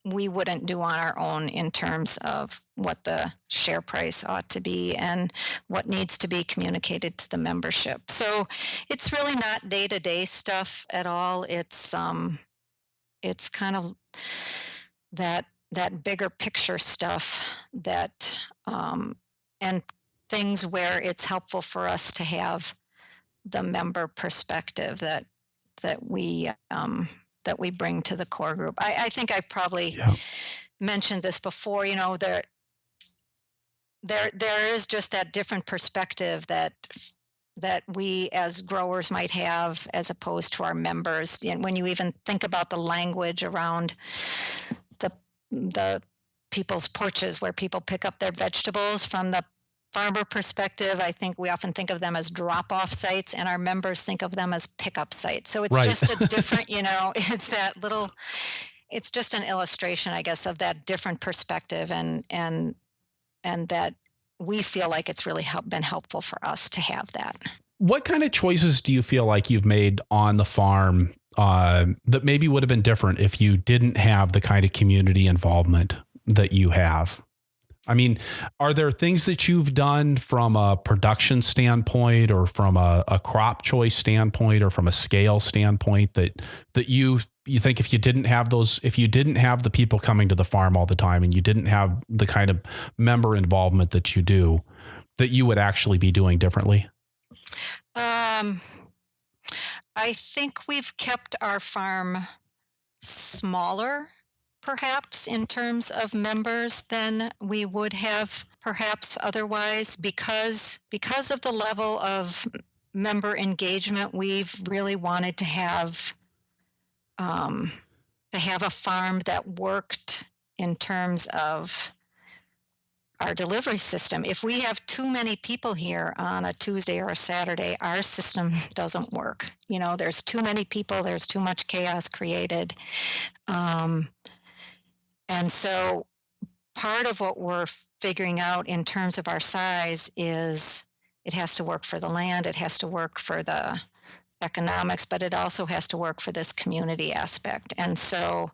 we wouldn't do on our own, in terms of what the share price ought to be and what needs to be communicated to the membership. So it's really not day-to-day stuff at all. It's kind of that bigger picture stuff that and things where it's helpful for us to have the member perspective that we bring to the core group. I think I've probably mentioned this before. There is just that different perspective that we as growers might have, as opposed to our members. And when you even think about the language around the people's porches where people pick up their vegetables, from the farmer perspective, I think we often think of them as drop-off sites, and our members think of them as pickup sites. So it's just a different, it's just an illustration, I guess, of that different perspective, and that we feel like it's really been helpful for us to have that. What kind of choices do you feel like you've made on the farm that maybe would have been different if you didn't have the kind of community involvement that you have? I mean, are there things that you've done from a production standpoint, or from a crop choice standpoint, or from a scale standpoint that you think if you didn't have the people coming to the farm all the time, and you didn't have the kind of member involvement that you do, that you would actually be doing differently? I think we've kept our farm smaller, perhaps, in terms of members than we would have perhaps otherwise, because of the level of member engagement. We've really wanted to have a farm that worked in terms of our delivery system. If we have too many people here on a Tuesday or a Saturday, our system doesn't work. There's too many people, there's too much chaos created. And so part of what we're figuring out in terms of our size is it has to work for the land, it has to work for the economics, but it also has to work for this community aspect. And so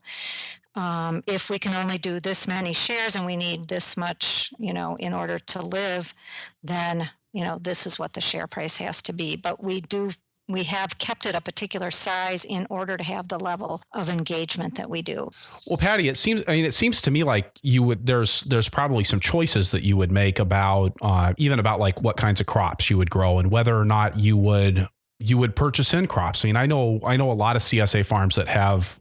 if we can only do this many shares and we need this much, in order to live, then, this is what the share price has to be. But we have kept it a particular size in order to have the level of engagement that we do. Well, Patty, it seems to me like there's probably some choices that you would make about even about like what kinds of crops you would grow and whether or not you would purchase in crops. I know a lot of CSA farms that have,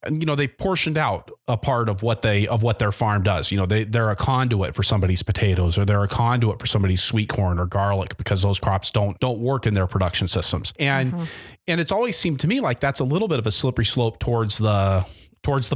they've portioned out a part of what their farm does. They're a conduit for somebody's potatoes, or they're a conduit for somebody's sweet corn or garlic, because those crops don't work in their production systems. And it's always seemed to me like that's a little bit of a slippery slope towards the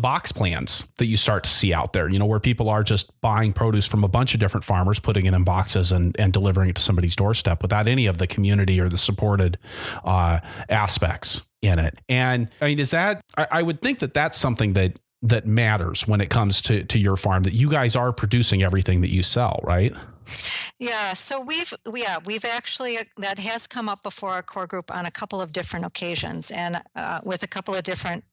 box plans that you start to see out there, where people are just buying produce from a bunch of different farmers, putting it in boxes and delivering it to somebody's doorstep without any of the community or the supported aspects in it. And I would think that that's something that matters when it comes to your farm, that you guys are producing everything that you sell, right? Yeah, so we've actually, that has come up before our core group on a couple of different occasions, and with a couple of different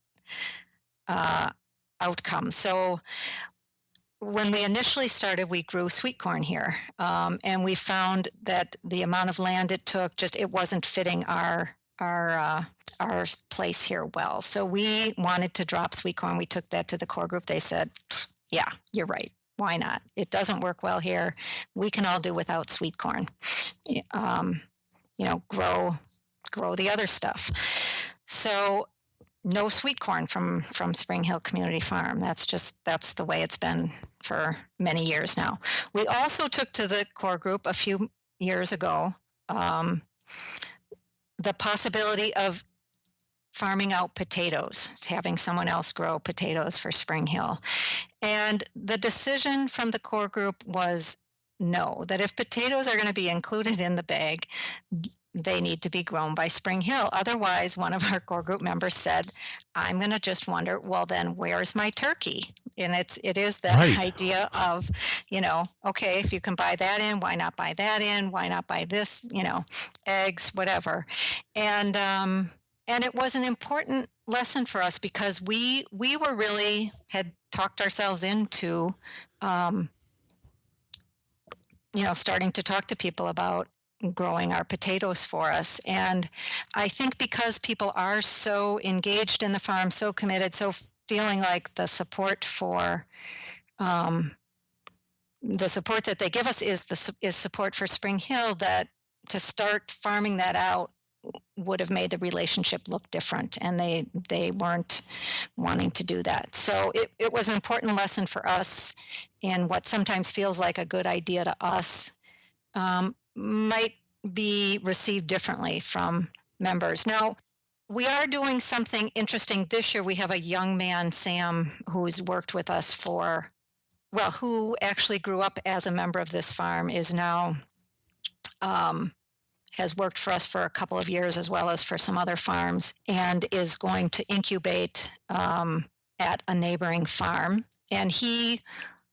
outcome. So when we initially started, we grew sweet corn here, and we found that the amount of land it took, it wasn't fitting our place here well. So we wanted to drop sweet corn. We took that to the core group. They said, yeah, you're right. Why not? It doesn't work well here. We can all do without sweet corn. Grow the other stuff. So no sweet corn from Spring Hill Community Farm. That's the way it's been for many years now. We also took to the core group a few years ago the possibility of farming out potatoes, having someone else grow potatoes for Spring Hill. And the decision from the core group was no, that if potatoes are going to be included in the bag, they need to be grown by Spring Hill. Otherwise, one of our core group members said, I'm going to just wonder, well, then where's my turkey? And it is that right. idea of, okay, if you can buy that in, why not buy that in? Why not buy this, eggs, whatever. And it was an important lesson for us because we were really had talked ourselves into, starting to talk to people about growing our potatoes for us. And I think because people are so engaged in the farm, so committed, so feeling like the support that they give us is support for Spring Hill, that to start farming that out would have made the relationship look different, and they weren't wanting to do that. So it was an important lesson for us in what sometimes feels like a good idea to us might be received differently from members. Now, we are doing something interesting this year. We have a young man, Sam, who's worked with us who actually grew up as a member of this farm, is now has worked for us for a couple of years as well as for some other farms, and is going to incubate at a neighboring farm. And he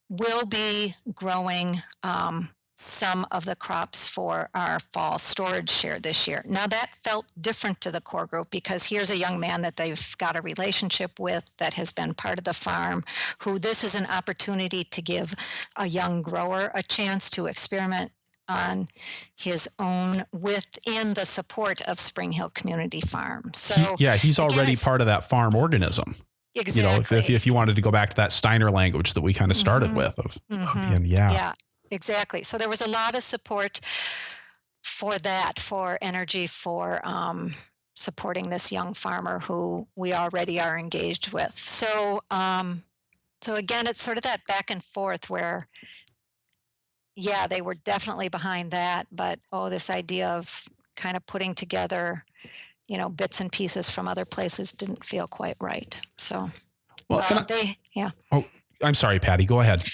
will be growing some of the crops for our fall storage share this year. Now, that felt different to the core group because here's a young man that they've got a relationship with that has been part of the farm, who this is an opportunity to give a young grower a chance to experiment on his own within the support of Spring Hill Community Farm. So he's already part of that farm organism. Exactly. If you wanted to go back to that Steiner language that we kind of started with. Yeah, exactly. So there was a lot of support for that, for energy, for supporting this young farmer who we already are engaged with. So again, it's sort of that back and forth where, yeah, they were definitely behind that, but this idea of kind of putting together, bits and pieces from other places didn't feel quite right. So, Oh, I'm sorry, Patty, go ahead.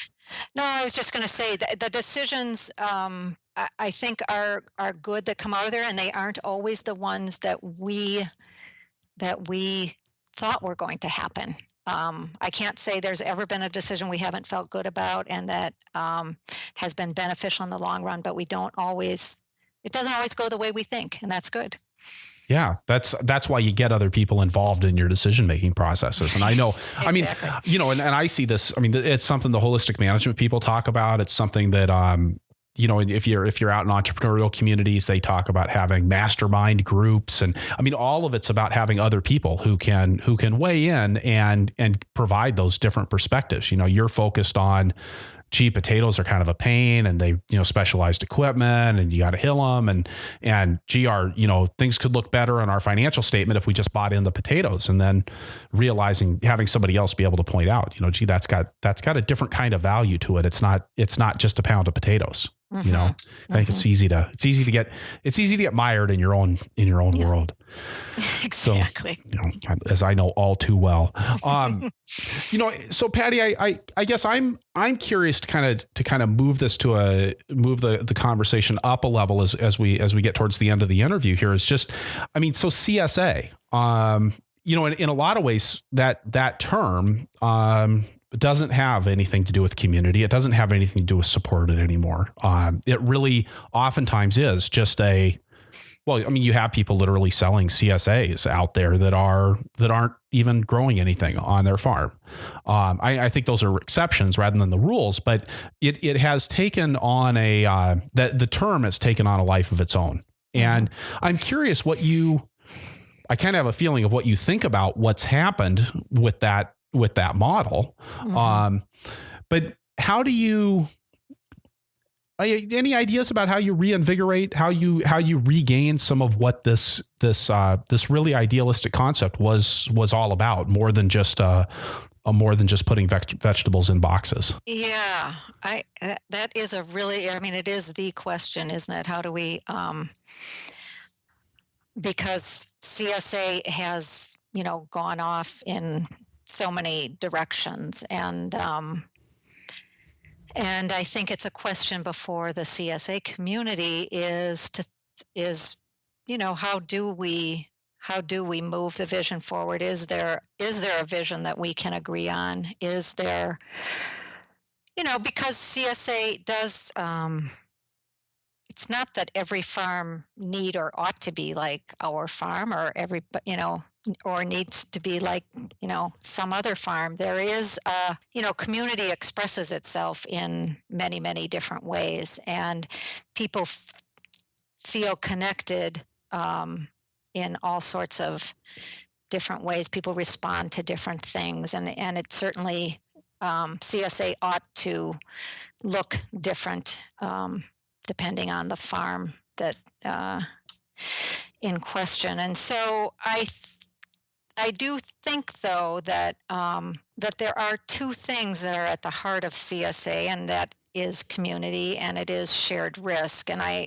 No, I was just going to say that the decisions I think are good that come out of there, and they aren't always the ones that we thought were going to happen. I can't say there's ever been a decision we haven't felt good about and that has been beneficial in the long run, but we don't always. It doesn't always go the way we think, and that's good. Yeah, that's why you get other people involved in your decision making processes. And I know, I mean, Exactly. and I see this. I mean, it's something the holistic management people talk about. It's something that if you're out in entrepreneurial communities, they talk about having mastermind groups, and I mean, all of it's about having other people who can weigh in and provide those different perspectives. You're focused on, gee, potatoes are kind of a pain, and they, specialized equipment, and you got to hill them, and gee, things could look better on our financial statement if we just bought in the potatoes, and then having somebody else be able to point out, gee, that's got a different kind of value to it. It's not just a pound of potatoes. Mm-hmm. I think it's easy to get mired in your own world. Exactly. So, as I know all too well. So Patty, I guess I'm curious to kind of move the conversation up a level as we get towards the end of the interview here. Is just, so CSA, in a lot of ways that term, doesn't have anything to do with community. It doesn't have anything to do with supported anymore. It really oftentimes is just you have people literally selling CSAs out there that aren't even growing anything on their farm. I think those are exceptions rather than the rules, but it has taken on the term has taken on a life of its own. And I'm curious I kind of have a feeling of what you think about what's happened with that model. But how do you, any ideas about how you reinvigorate, how you regain some of what this really idealistic concept was all about, more than just putting vegetables in boxes? Yeah, that is it is the question, isn't it? How do we, because CSA has, gone off in so many directions, and I think it's a question before the CSA community is how do we move the vision forward? Is there a vision that we can agree on? Is there, because CSA does, it's not that every farm need or ought to be like our farm, or or needs to be like, some other farm. There is, community expresses itself in many, many different ways, and people feel connected in all sorts of different ways. People respond to different things, and it certainly, CSA ought to look different depending on the farm that in question. And so I do think, though, that there are two things that are at the heart of CSA, and that is community and it is shared risk. And I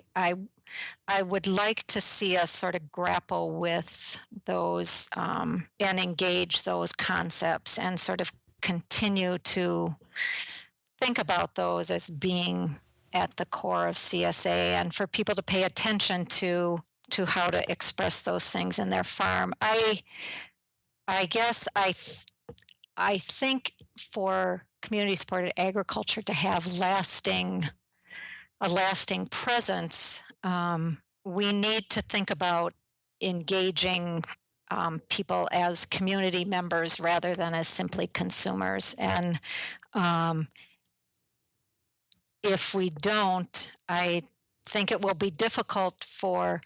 would like to see us sort of grapple with those and engage those concepts, and sort of continue to think about those as being at the core of CSA, and for people to pay attention to how to express those things in their farm. I guess I think for community supported agriculture to have a lasting presence, we need to think about engaging people as community members rather than as simply consumers. And if we don't, I think it will be difficult for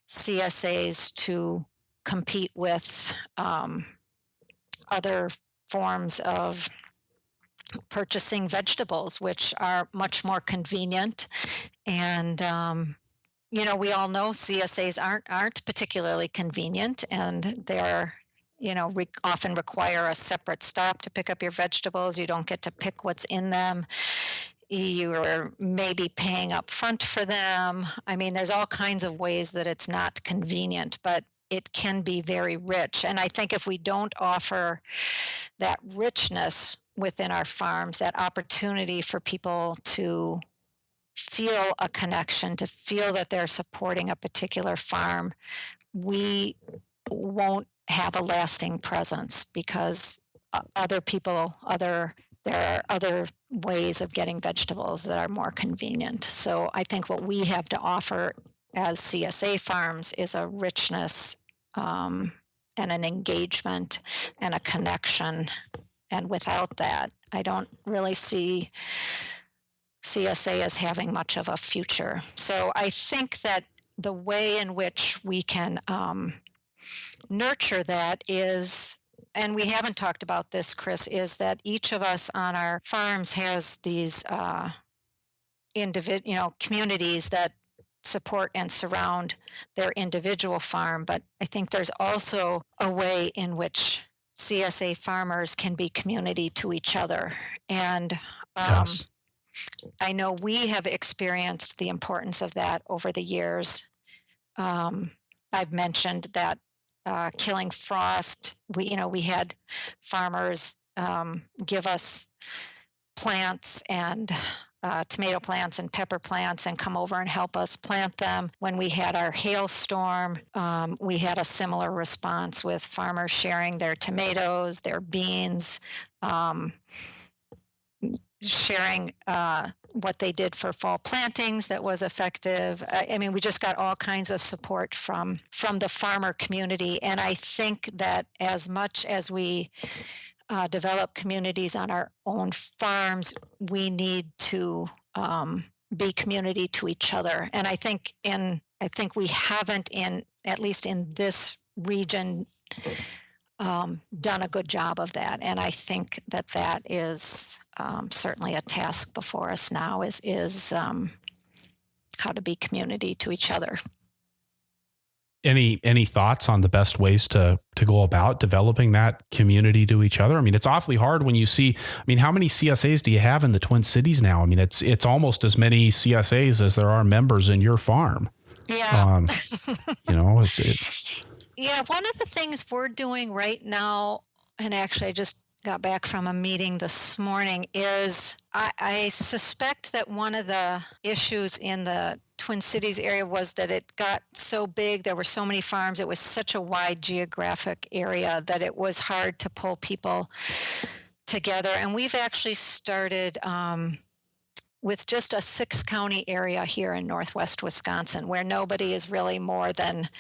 CSAs to compete with other forms of purchasing vegetables, which are much more convenient. And we all know CSAs aren't particularly convenient, and they're often require a separate stop to pick up your vegetables. You don't get to pick what's in them. You're maybe paying up front for them. I mean, there's all kinds of ways that it's not convenient, but it can be very rich. And I think if we don't offer that richness, within our farms, that opportunity for people to feel a connection, to feel that they're supporting a particular farm, we won't have a lasting presence because other people, there are other ways of getting vegetables that are more convenient. So I think what we have to offer as CSA farms is a richness and an engagement and a connection. And without that, I don't really see CSA as having much of a future. So I think that the way in which we can nurture that is, and we haven't talked about this, Chris, is that each of us on our farms has these communities that support and surround their individual farm. But I think there's also a way in which CSA farmers can be community to each other. And Yes. I know we have experienced the importance of that over the years. I've mentioned that killing frost, we had farmers give us plants and tomato plants and pepper plants and come over and help us plant them. When we had our hailstorm, we had a similar response with farmers sharing their tomatoes, their beans, sharing what they did for fall plantings that was effective. I mean, we just got all kinds of support from the farmer community. And I think that as much as we develop communities on our own farms, we need to be community to each other. And I think we haven't, at least in this region, done a good job of that. And I think that is certainly a task before us now is how to be community to each other. Any thoughts on the best ways to go about developing that community to each other? I mean, it's awfully hard when you see, how many CSAs do you have in the Twin Cities now? I mean, it's almost as many CSAs as there are members in your farm. Yeah. Yeah, one of the things we're doing right now, and actually I just got back from a meeting this morning, is I suspect that one of the issues in the Twin Cities area was that it got so big, there were so many farms, it was such a wide geographic area that it was hard to pull people together. And we've actually started with just a 6-county area here in Northwest Wisconsin, where nobody is really more than,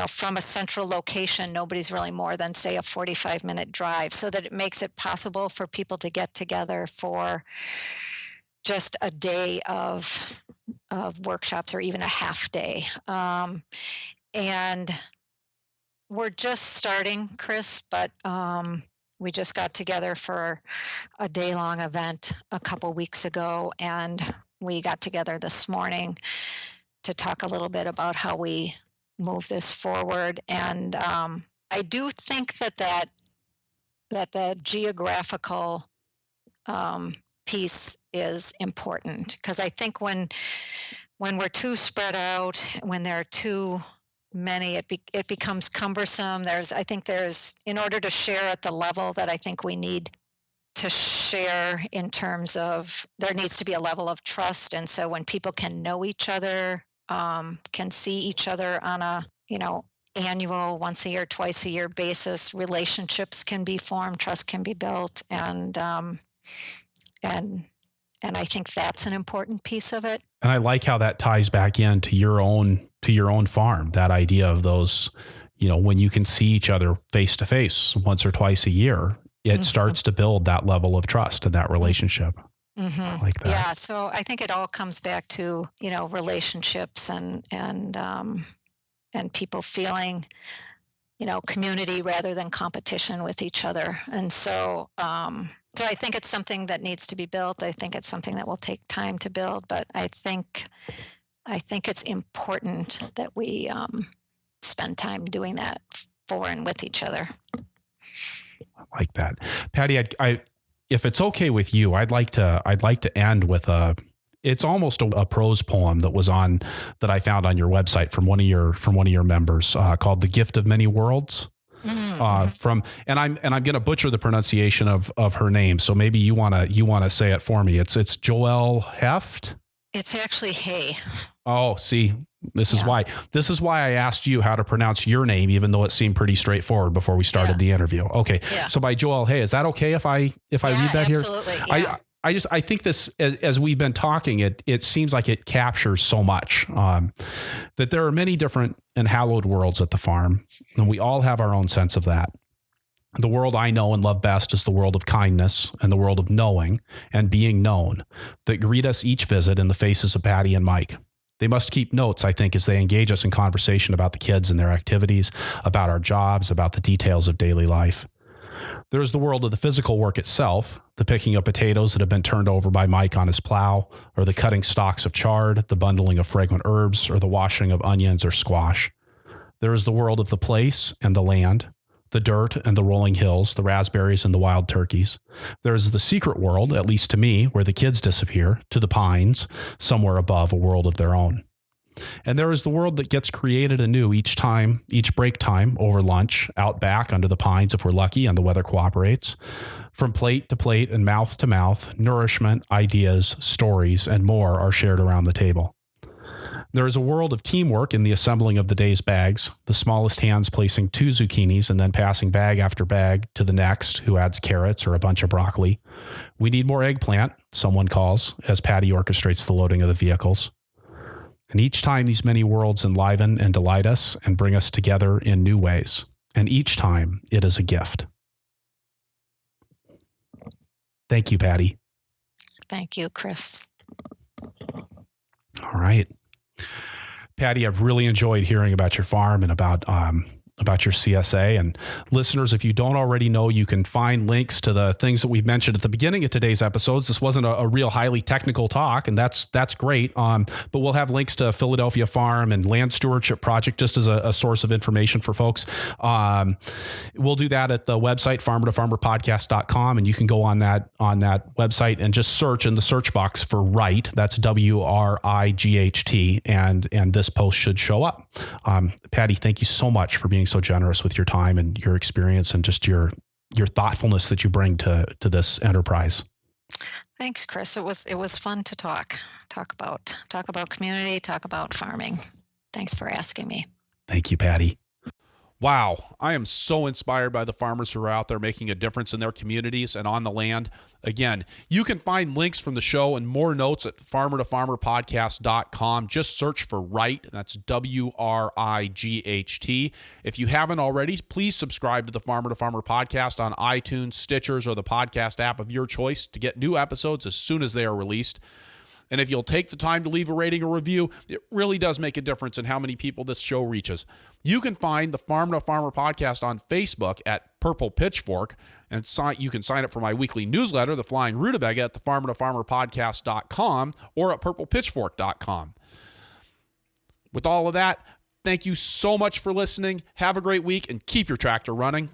from a central location, nobody's really more than, say, a 45-minute drive, so that it makes it possible for people to get together for just a day of workshops or even a half day. And we're just starting, Chris, but we just got together for a day-long event a couple weeks ago, and we got together this morning to talk a little bit about how we move this forward. And I do think that the geographical piece is important, because I think when we're too spread out, when there are too many, it becomes cumbersome. In order to share at the level that I think we need to share, in terms of, there needs to be a level of trust. And so when people can know each other, can see each other on a annual, once a year, twice a year basis, relationships can be formed, trust can be built, and I think that's an important piece of it. and I like how that ties back into your own farm. That idea of those, when you can see each other face to face once or twice a year, it starts to build that level of trust and that relationship. I like that. Yeah, so I think it all comes back to relationships and people feeling community rather than competition with each other. And so I think it's something that needs to be built. I think it's something that will take time to build, but I think it's important that we spend time doing that for and with each other. I like that. Patty, I if it's okay with you, I'd like to end with it's almost a prose poem that I found on your website from one of your members, called "The Gift of Many Worlds." I'm going to butcher the pronunciation of her name. So maybe you want to say it for me. It's Joelle Heft. It's actually Hay. Oh, see, this is why I asked you how to pronounce your name, even though it seemed pretty straightforward before we started the interview. Okay. Yeah. So by Joelle Hay, is that okay if I read that absolutely. here? Yeah. I think this, as we've been talking, it seems like it captures so much, that there are many different and hallowed worlds at the farm, and we all have our own sense of that. The world I know and love best is the world of kindness and the world of knowing and being known that greet us each visit in the faces of Patty and Mike. They must keep notes, I think, as they engage us in conversation about the kids and their activities, about our jobs, about the details of daily life. There's the world of the physical work itself, the picking of potatoes that have been turned over by Mike on his plow, or the cutting stalks of chard, the bundling of fragrant herbs, or the washing of onions or squash. There is the world of the place and the land, the dirt and the rolling hills, the raspberries and the wild turkeys. There is the secret world, at least to me, where the kids disappear, to the pines, somewhere above a world of their own. And there is the world that gets created anew each break time, over lunch, out back under the pines if we're lucky and the weather cooperates. From plate to plate and mouth to mouth, nourishment, ideas, stories, and more are shared around the table. There is a world of teamwork in the assembling of the day's bags, the smallest hands placing 2 zucchinis and then passing bag after bag to the next, who adds carrots or a bunch of broccoli. We need more eggplant, someone calls, as Patty orchestrates the loading of the vehicles. And each time these many worlds enliven and delight us and bring us together in new ways. And each time it is a gift. Thank you, Patty. Thank you, Chris. All right. Patty, I've really enjoyed hearing about your farm and about your CSA. And listeners, if you don't already know, you can find links to the things that we've mentioned at the beginning of today's episodes. This wasn't a real highly technical talk, and that's great. But we'll have links to Philadelphia Farm and Land Stewardship Project just as a source of information for folks. We'll do that at the website, farmertofarmerpodcast.com, and you can go on that website and just search in the search box for Wright. That's WRIGHT, and this post should show up. Patty, thank you so much for being so generous with your time and your experience and just your thoughtfulness that you bring to this enterprise. Thanks, Chris. It was fun to talk about community, talk about farming. Thanks for asking me. Thank you, Patty. Wow, I am so inspired by the farmers who are out there making a difference in their communities and on the land. Again, you can find links from the show and more notes at farmertofarmerpodcast.com. Just search for Wright. That's WRIGHT. If you haven't already, please subscribe to the Farmer to Farmer podcast on iTunes, Stitchers, or the podcast app of your choice to get new episodes as soon as they are released. And if you'll take the time to leave a rating or review, it really does make a difference in how many people this show reaches. You can find the Farm to Farmer podcast on Facebook at Purple Pitchfork, and you can sign up for my weekly newsletter, The Flying Rutabaga, at thefarmertofarmerpodcast.com or at purplepitchfork.com. With all of that, thank you so much for listening. Have a great week and keep your tractor running.